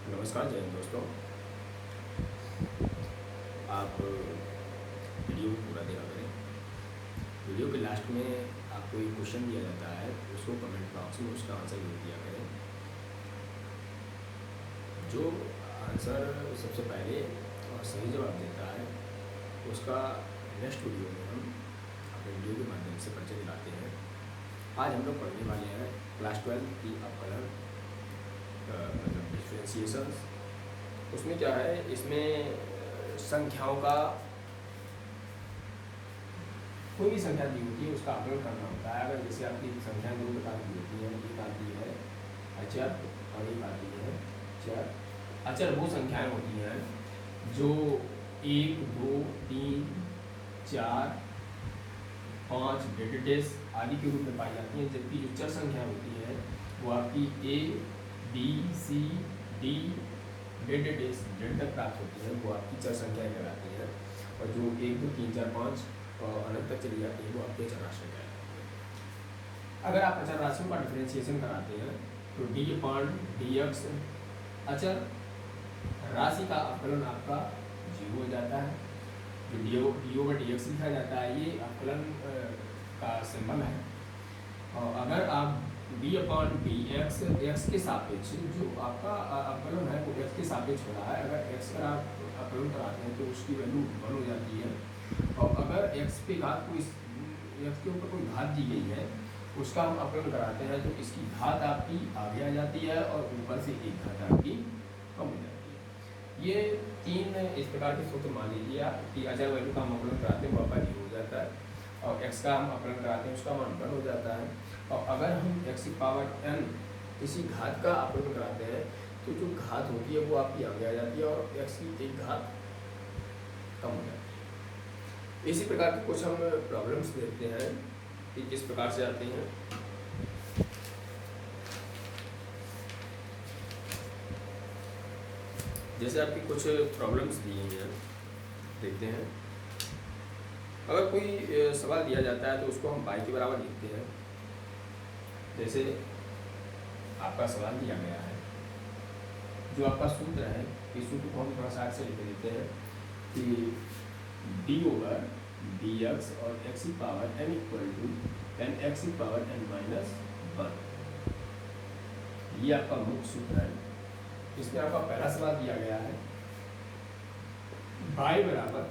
नमस्कार, जय हिंद दोस्तों। आप वीडियो को पूरा देखा करें। वीडियो के लास्ट में आपको एक क्वेश्चन दिया जाता है, उसको कमेंट बॉक्स में उसका आंसर जरूर दिया करें। जो आंसर सबसे पहले और सही जवाब देता है उसका नेक्स्ट वीडियो में हम अपने वीडियो के माध्यम से परिचय दिलाते हैं। आज हम लोग पढ़ने वाले हैं क्लास 12 की अपकलन मतलब डिफ्रेंशिएशंस। उसमें क्या है, इसमें संख्याओं का कोई भी संख्या दी होती है उसका आकलन करना होता है। अगर जैसे आपकी संख्याएं दो प्रकार की होती हैं, एक आती है अचर और एक आती है चर। अचर वो संख्याएं होती हैं जो 1, 2, 3, 4, 5 डेडेडेस आदि के रूप में पाई जाती हैं, जबकि जो चर संख्या होती है वो आपकी A, B, C, D डेडेडेस डेड तक प्राप्त होती है, वो आपकी चर संख्याएं कहलाती हैं। और जो 1, 2, 3, 4, 5 अनंत तक चली जाती है वो आपके अचर राशियां कहलाती हैं। अगर आप अचर राशियों का डिफरेंशिएशन कराते हैं तो d/dx अचर राशि का अपकलन आपका 0 हो जाता है। जो d/dx लिखा जाता है ये अपकलन का सिंबल है। और अगर आप d/dx x के सापेक्ष जो आपका अपकलन है वो x के सापेक्ष हो रहा है, अगर x का आप अपकलन कराते हैं तो उसकी वैल्यू 1 हो जाती है। और अगर x पे घात कोई x के ऊपर कोई घात दी गई है उसका हम अपकलन कराते हैं तो इसकी घात आपकी आगे आ जाती है और ऊपर से एक घात आपकी कम हो जाती है। ये 3 इस प्रकार के सूत्र मान लीजिए आप कि अचर वैल्यू का हम अपकलन कराते हैं वो आपका 0 हो जाता है, और x का हम अपकलन कराते हैं उसका मान 1 हो जाता है। और अगर हम x की पावर n किसी घात का अपकलन कराते हैं तो जो घात होती है वो आपकी आगे आ जाती है और x की एक घात कम हो जाती है। इसी प्रकार के कुछ हम प्रॉब्लम्स देखते हैं कि किस प्रकार से आते हैं। जैसे आपकी कुछ प्रॉब्लम्स दी हैं, देखते हैं। अगर कोई सवाल दिया जाता है तो उसको हम y के बराबर लिखते हैं। जैसे आपका सवाल दिया गया है, जो आपका सूत्र है इस सूत्र को हम थोड़ा सा से लिख देते हैं कि d/dx और x की power n equal to n x की पावर n माइनस 1, ये आपका मुख्य सूत्र है। इसमें आपका पहला सवाल दिया गया है y बराबर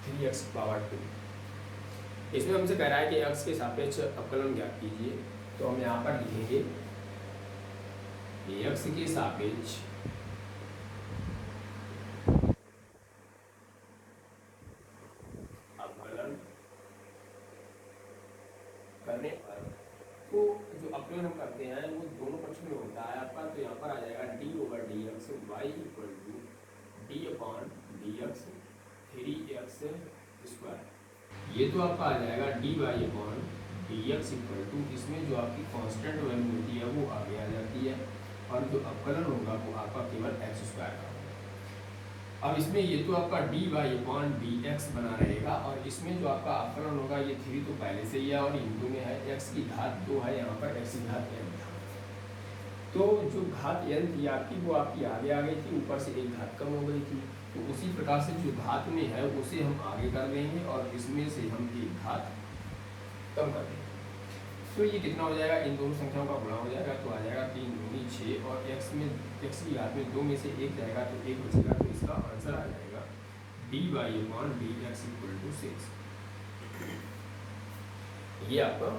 3x पावर 2। इसमें हमसे कह रहा है कि x के सापेक्ष अपकलन ज्ञात कीजिए, तो हम यहाँ पर लिखेंगे x के सापेक्ष अपकलन करने पर तो जो अपकलन हम करते हैं वो दोनों पक्ष में होता है आपका, तो यहाँ पर आ जाएगा d/dx y equal to d/dx 3x²। ये तो आपका आ जाएगा dy/dx इक्वल टू, इसमें जो आपकी कांस्टेंट वैल्यू होती है वो आगे आ जाती है और जो अपकलन होगा वो आपका केवल x² का होगा। अब इसमें ये तो आपका dy/dx बना रहेगा और इसमें जो आपका अपकलन होगा ये 3 तो पहले से ही है और इन दो में है x की घात 2 है, यहाँ पर x की घात n था। तो जो घात n थी आपकी वो आपकी आगे आ गई थी, ऊपर से एक घात कम हो गई थी। तो उसी प्रकार से जो घात में है उसे हम आगे कर लेंगे और इसमें से हम एक घात कम कर देंगे। तो ये कितना हो जाएगा, इन दोनों संख्याओं का गुणा हो जाएगा तो आ जाएगा 3 दूनी 6 और x की घात में 2 में से 1 जाएगा तो 1 बचेगा, तो इसका आंसर आ जाएगा dy/dx इक्वल टू 6। ये आपका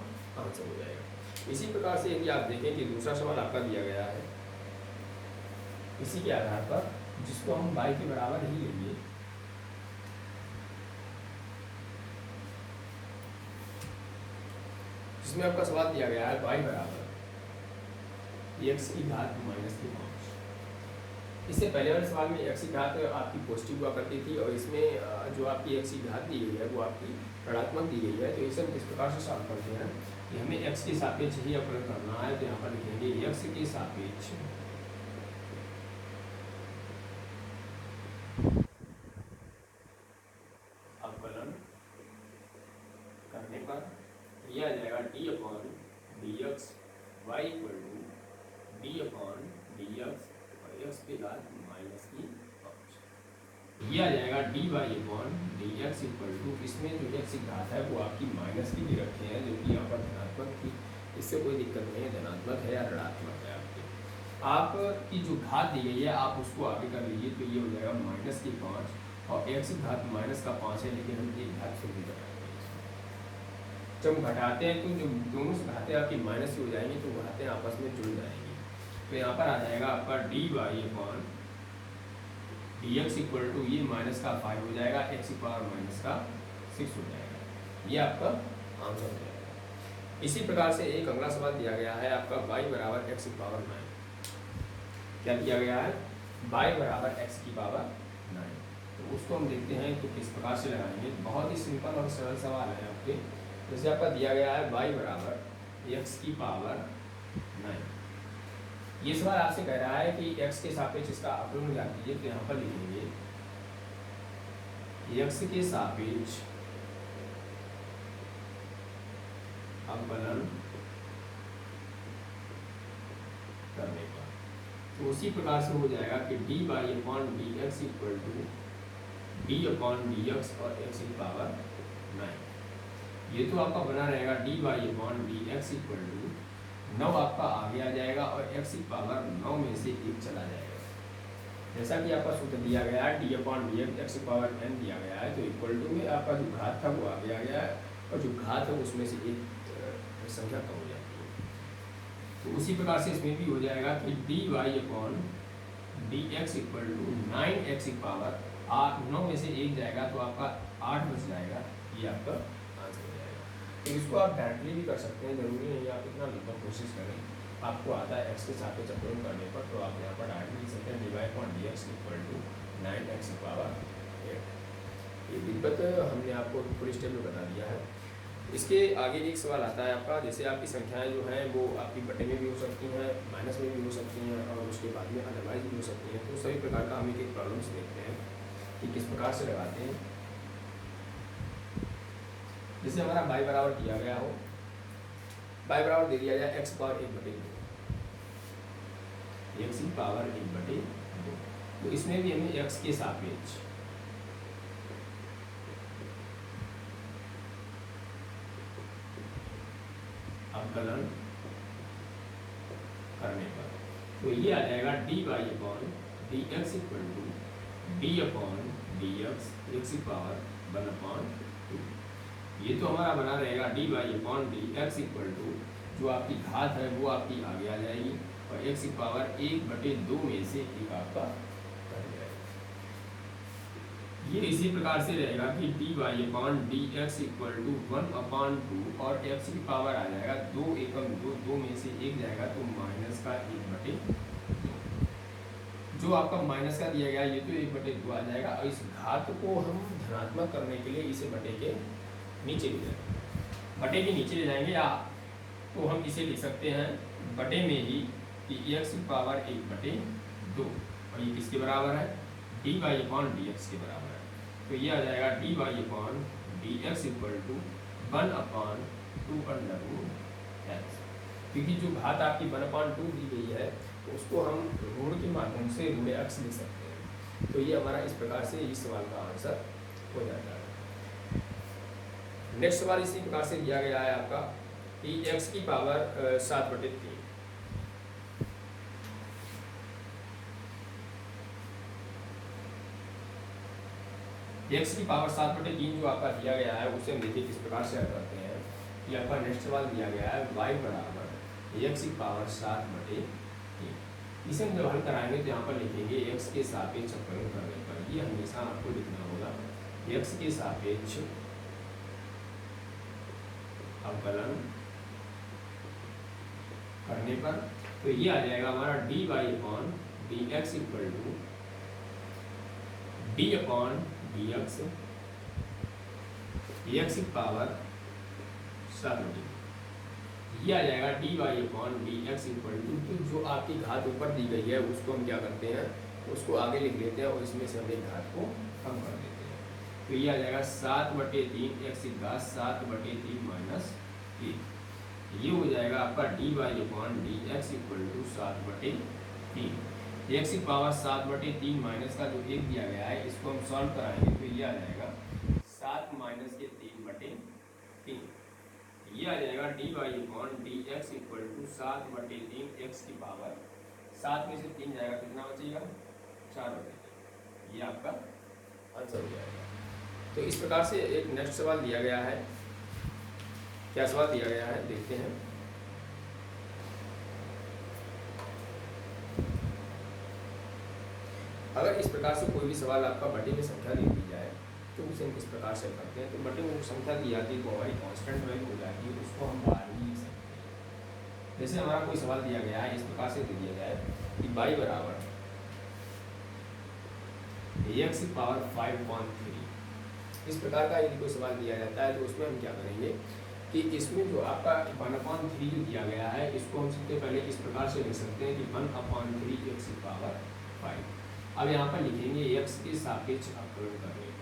आंसर हो जाएगा। इसी प्रकार से यदि आप देखें कि दूसरा सवाल आपका दिया गया है इसी के आधार पर, जिसको हम y के बराबर ही लेंगे, जिसमें आपका सवाल दिया गया है y बराबर x की घात -5। इससे पहले वाले सवाल में x की घात आपकी पॉजिटिव हुआ करती थी और इसमें जो आपकी x की घात दी गई है वो आपकी ऋणात्मक दी गई है। तो इसे हम किस प्रकार से सॉल्व करते हैं कि हमें x के सापेक्ष ही अपकलन करना है, तो यहाँ पर लिखेंगे x के सापेक्ष अपकलन करने पर यह आ जाएगा d/dx y equal to d/dx D X और एक्स की घात माइनस की 5। ये आ जाएगा D Y upon D x equal to, इसमें जो एक्स की घात है वो आपकी माइनस की भी रखे हैं, जो कि यहाँ पर धनात्मक थी, इससे कोई दिक्कत नहीं है, धनात्मक है या ऋणात्मक है आपके। आपकी जो घात दी गई है आप उसको आगे कर लीजिए, तो ये हो जाएगा माइनस की 5 और एक्स की घात माइनस का 5 है, लेकिन हम एक घात फिर भी घटाएंगे। जब हम घटाते हैं तो जो दोनों से घातें आपकी माइनस की हो जाएंगी, तो घातें आपस में जुड़ जाएंगी। तो यहाँ पर आ जाएगा आपका D Y upon D x equal to, ये माइनस का 5 हो जाएगा, एक्स की पावर माइनस का 6 हो जाएगा। ये आपका आंसर हो जाएगा। इसी प्रकार से एक अगला सवाल दिया गया है आपका y बराबर एक्स की पावर 9। क्या दिया गया है? y बराबर एक्स की पावर 9। तो उसको हम देखते हैं तो किस प्रकार से लगाएंगे। बहुत ही सिंपल और सरल सवाल है आपके। जैसे आपका दिया गया है y बराबर एक्स की पावर 9। ये सवाल आपसे कह रहा है कि x के सापेक्ष इसका अवकलन ज्ञात कीजिए, तो यहाँ पर लिखेंगे x के सापेक्ष अवकलन करने पर, तो उसी प्रकार से हो जाएगा कि D Y upon D x equal to D upon D X और एक्स की पावर 9। ये तो आपका बना रहेगा D Y upon D x equal to 9 आपका आगे आ जाएगा और x की पावर 9 में से 1 चला जाएगा। जैसा कि आपका सूत्र दिया गया है डी अपॉन डी एक्स की पावर n दिया गया है, तो इक्वल टू में आपका जो घात था वो आगे आ गया है और जो घात है उसमें से एक संख्या कम हो जाती है। तो उसी प्रकार से इसमें भी हो जाएगा कि D Y upon D x equal to 9x की पावर 9 में से 1 जाएगा तो आपका 8 बच जाएगा। ये आपका आंसर हो जाएगा। तो इसको आप डायरेक्टली भी कर सकते हैं, जरूरी नहीं आप इतना लंबा कोशिश करें। आपको आता है एक्स के सापेक्ष अवकलन करने पर, तो आप यहाँ पर डायरेक्टली लिख सकते हैं D Y upon D x equal to 9x की पावर 8। ये विपत हमने आपको पूरी स्टेप में बता दिया है। इसके आगे एक सवाल आता है आपका, जैसे आपकी संख्याएं जो हैं वो आपकी बटे में भी हो सकती हैं, माइनस में भी हो सकती हैं और उसके बाद में अदरवाइज भी हो सकती हैं। तो सभी प्रकार का हम एक प्रॉब्लम्स देखते हैं कि किस प्रकार से लगाते हैं। जैसे हमारा y बराबर दिया गया हो, y बराबर दे दिया जाए x पावर 1/2, x की पावर 1/2, तो इसमें भी हमें x के सापेक्ष अवकलन करने पर, तो ये आ जाएगा D Y upon D x equal to D upon D x की पावर 1/2। ये तो हमारा बना रहेगा D Y upon D x equal to, जो आपकी घात है वो आपकी आगे आ जाएगी और एक्स की पावर 1/2 में से 1 आपका कर जाएगा। ये इसी प्रकार से रहेगा कि D Y upon D x equal to 1/2 और एक्स की पावर आ जाएगा 2 एकम 2 में से 1 जाएगा तो माइनस का 1/2। जो आपका माइनस का दिया गया ये तो 1/2 आ जाएगा और इस घात को हम धनात्मक करने के लिए इसे बटे के नीचे ले जाएंगे, बटे के नीचे ले जाएंगे, या तो हम इसे लिख सकते हैं बटे में ही कि एक्स की पावर 1/2 और ये किसके बराबर है? D Y upon D x के बराबर है। तो ये आ जाएगा D Y upon D x equal to 1/2 क्योंकि जो घात आपकी 1/2 दी गई है तो उसको हम ऋण के माध्यम से ऋण एक्स लिख सकते हैं। तो ये हमारा इस प्रकार से इस सवाल का आंसर हो जाता है। नेक्स्ट सवाल इसी प्रकार से दिया गया है आपका कि x की पावर 7/3, x की पावर 7/3 जो आपका दिया गया है उसे हम देखिए किस प्रकार से हल करते हैं। कि आपका नेक्स्ट सवाल दिया गया है y बराबर x की पावर 7/3। इसे हम जब हल कराएंगे तो यहाँ पर लिखेंगे x के सापेक्ष अवकलन करने पर। ये हमेशा आपको लिखना होगा x के सापेक्ष अवकलन करने पर। तो ये आ जाएगा हमारा d Y upon D x equal to D upon D x की पावर 7/3। ये आ जाएगा D Y upon D x equal to, तो जो आपकी घात ऊपर दी गई है उसको हम क्या करते हैं, उसको आगे लिख लेते हैं और इसमें से हम एक घात को कम कर देते हैं। तो ये आ जाएगा 7/3 एक्स की घात 7/3 माइनस 1। ये हो जाएगा आपका D Y upon D x equal to 7/3। 3। X की पावर 7/3 माइनस का जो 1 दिया गया है इसको हम सॉल्व कराएंगे तो ये आ जाएगा 7 माइनस के 3/3। ये आ जाएगा dy/dx इक्वल टू 7/3 एक्स की पावर 7 में से 3 जाएगा कितना बचेगा 4/3। ये आपका आंसर हो जाएगा। तो इस प्रकार से एक नेक्स्ट सवाल दिया गया है। क्या सवाल दिया गया है देखते हैं। अगर इस प्रकार से कोई भी सवाल आपका बटे में संख्या दे दी जाए तो उसे हम इस प्रकार से करते हैं। तो बटे में जो संख्या दी जाती है तो हमारी कांस्टेंट वैल्यू हो जाती है, उसको हम बाहर भी लिख सकते हैं। जैसे हमारा कोई सवाल दिया गया है इस प्रकार से दे दिया जाए कि y बराबर एक्स की पावर 5/3। इस प्रकार का यदि कोई सवाल दिया जाता है तो उसमें हम क्या करेंगे कि इसमें जो आपका 1/3 जो दिया गया है इसको हम सबसे पहले इस प्रकार से लिख सकते हैं कि 1/3 एक्स की पावर 5। अब यहाँ पर लिखेंगे एक्स के सापेक्ष अवकलन करने पर।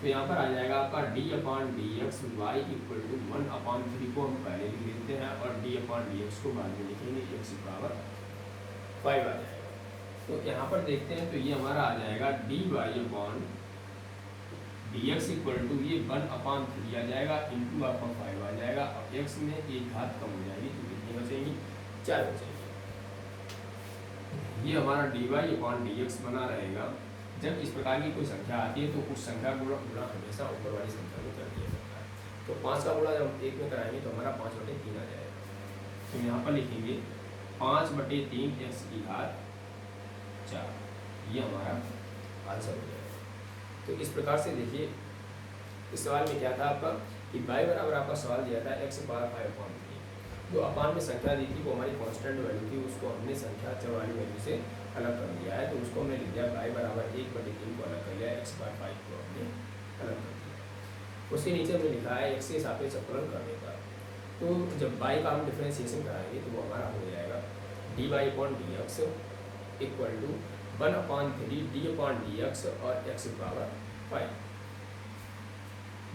तो यहाँ पर आ जाएगा आपका d/dx y इक्वल टू 1/3 को हम पहले लिख लेते हैं और d/dx को बाद में लिखेंगे x की पावर 5 आ जाएगा। तो यहाँ पर देखते हैं तो ये हमारा आ जाएगा dy/dx इक्वल टू ये 1/3 आ जाएगा इंटू आपका 5 आ जाएगा और x में एक घात कम हो जाएगी तो कितनी बचेंगी 4 बचेंगी। ये हमारा dy/dx बना रहेगा। जब इस प्रकार की कोई संख्या आती है तो उस संख्या को गुणा हमेशा ऊपर वाली संख्या में कर दिया जाता है। तो 5 का गुणा जब 1 में कराएंगे तो हमारा 5/3 आ जाएगा। तो यहाँ पर लिखेंगे 5/3 एक्स की घात 4। ये हमारा आंसर हो जाएगा। तो इस प्रकार से देखिए इस सवाल में क्या था आपका कि y बराबर आपका सवाल दिया था x की पावर 5/3। जो अपान में संख्या दी थी वो हमारी कांस्टेंट वैल्यू थी, उसको हमने संख्या चर वाली वैल्यू से अलग कर दिया है। तो उसको हमने लिख दिया y बराबर 1/3 को अलग कर लिया, x/5 को हमने अलग कर दिया। उसके नीचे हमने लिखा है x के सापेक्ष अवकलन करने पर। तो जब y का हम डिफरेंशिएशन कराएंगे तो वो हमारा हो जाएगा dy/dx इक्वल टू 1/3 d/dx और x की पावर 5।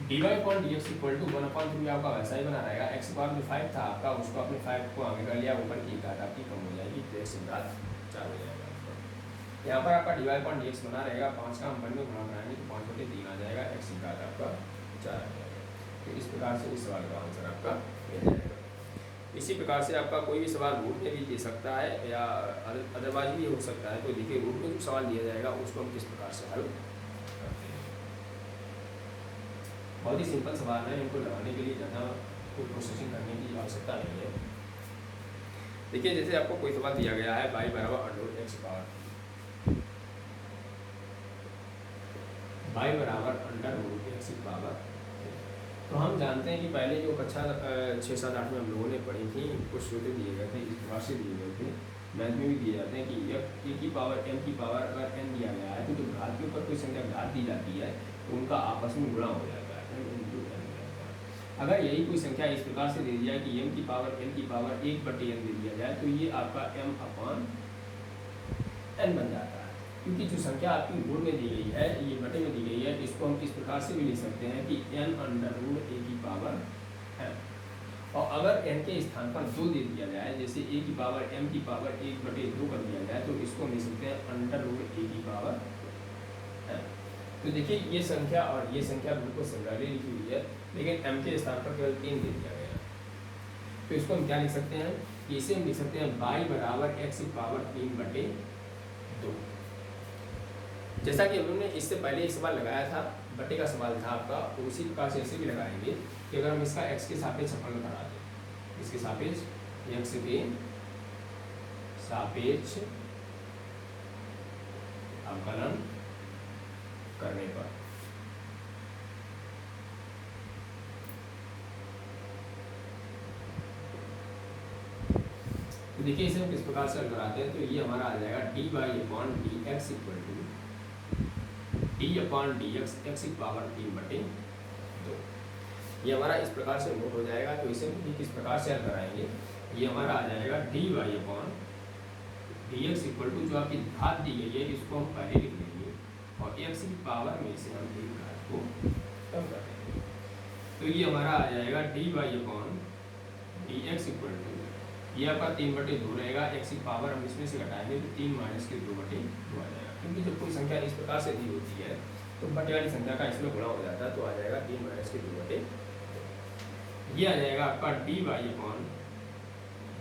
dy/dx इक्वल टू 1/3 आपका वैसा ही बना रहेगा। x की पावर जो 5 था आपका उसको आपने 5 को आगे कर लिया, ऊपर की घात आपकी कम हो जाएगी तो x की घात 4 हो जाएगा। यहाँ पर आपका dy/dx बना रहेगा। 5 का हम 1 में गुणा कराएंगे तो 5/3 आ जाएगा, x की घात आपका 4 आ जाएगा। तो इस प्रकार से इस सवाल का आंसर आपका मिल जाएगा। इसी प्रकार से आपका कोई भी सवाल रूट में भी दे सकता है या अदरवाइज भी हो सकता है। तो देखिए रूट में जो सवाल दिया जाएगा उसको हम किस प्रकार से हल करते हैं। बहुत ही सिंपल सवाल है, इनको लगाने के लिए ज़्यादा कोई प्रोसेसिंग करने की आवश्यकता नहीं है। देखिए जैसे आपको कोई सवाल दिया गया है y बराबर √x पावर, y बराबर √x पावर। तो हम जानते हैं कि पहले जो कक्षा 6, 7, 8 में हम लोगों ने पढ़ी थी कुछ सूत्र दिए गए थे, इस प्रकार से दिए गए थे। मैथ में भी दिए जाते हैं कि a की पावर m की पावर अगर n दिया गया है तो जो घात के ऊपर कोई संख्या घात दी जाती है तो उनका आपस में गुणा हो जाता है, m × n। अगर यही कोई संख्या इस प्रकार से दे दिया कि m की पावर n की पावर 1/n दे दिया जाए तो ये आपका m/n बन जाता है। क्योंकि जो संख्या आपकी गुण में दी गई है, ये बटे में दी गई है, इसको हम इस प्रकार से भी लिख सकते हैं कि n/a की पावर m। और अगर n के स्थान पर 2 दे दिया जाए, जैसे a की पावर m की पावर 1/2 कर दिया जाए तो इसको हम लिख सकते हैं √a की पावर m। तो देखिए ये संख्या और ये संख्या बिल्कुल सिमिलरली लिखी हुई है, लेकिन m के स्थान पर केवल 3 दे दिया गया। तो इसको हम क्या लिख सकते हैं कि इसे हम लिख सकते हैं y बराबर x की पावर 3/2। जैसा कि हमने इससे पहले एक सवाल लगाया था, बटे का सवाल था आपका, तो उसी प्रकार से ऐसे भी लगाएंगे कि अगर हम इसका x के सापेक्ष अवकलन करा दें, इसके सापेक्ष x के सापेक्ष अवकलन करने पर तो देखिए इसे हम किस प्रकार से हल कराते हैं। तो ये हमारा आ जाएगा dy/dx equal to d/dx x की पावर 3/2। ये हमारा इस प्रकार से नोट हो जाएगा। तो इसे भी किस प्रकार से हल कराएंगे, ये हमारा आ जाएगा dy/dx इक्वल टू जो आपकी घात दी गई है इसको हम पहले लिख लेंगे और x की पावर में से हम एक घात को कम कर देंगे। तो तो ये हमारा आ जाएगा dy upon dx equal to, ये आपका 3/2 रहेगा, x की पावर हम इसमें से घटाएंगे तो 3 माइनस के 2/2 आ जाएगा, क्योंकि जब कोई संख्या इस प्रकार से दी होती है तो बटे वाली संख्या का इसमें गुणा हो जाता है, तो आ जाएगा 3 माइनस के 2/2। ये आ जाएगा आपका dy upon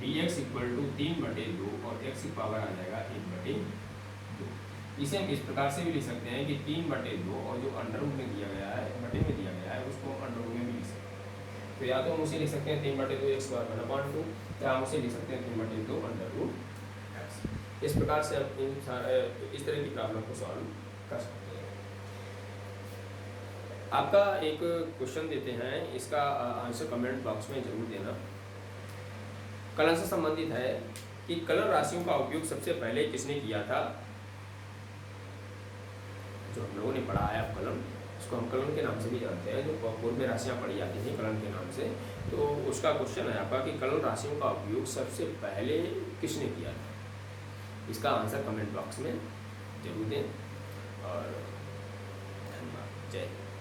dx equal to 3/2 और x की पावर आ जाएगा 1/2। इसे हम इस प्रकार से भी लिख सकते हैं कि 3/2 और जो अंडर रूट में दिया गया है, बटे में दिया गया है, उसको अंडर रूट में भी लिख सकते हैं। तो या तो हम उसे लिख सकते हैं 3/2 x स्क्वायर 1/2, या हम उसे लिख सकते हैं 3/2 अंडर रूट x। इस प्रकार से हम इस तरह की प्रॉब्लम को सॉल्व कर सकते हैं। आपका एक क्वेश्चन देते हैं, इसका आंसर कमेंट बॉक्स में जरूर देना। कलन से संबंधित है कि कलन राशियों का उपयोग सबसे पहले किसने किया था। जो हम लोगों ने पढ़ा है अब कलन, उसको हम कलन के नाम से भी जानते हैं, जो पूर्व में राशियाँ पढ़ी जाती थी कलन के नाम से। तो उसका क्वेश्चन है आपका कि कलन राशियों का उपयोग सबसे पहले किसने किया था। इसका आंसर कमेंट बॉक्स में जरूर दें और धन्यवाद। जय हिंद।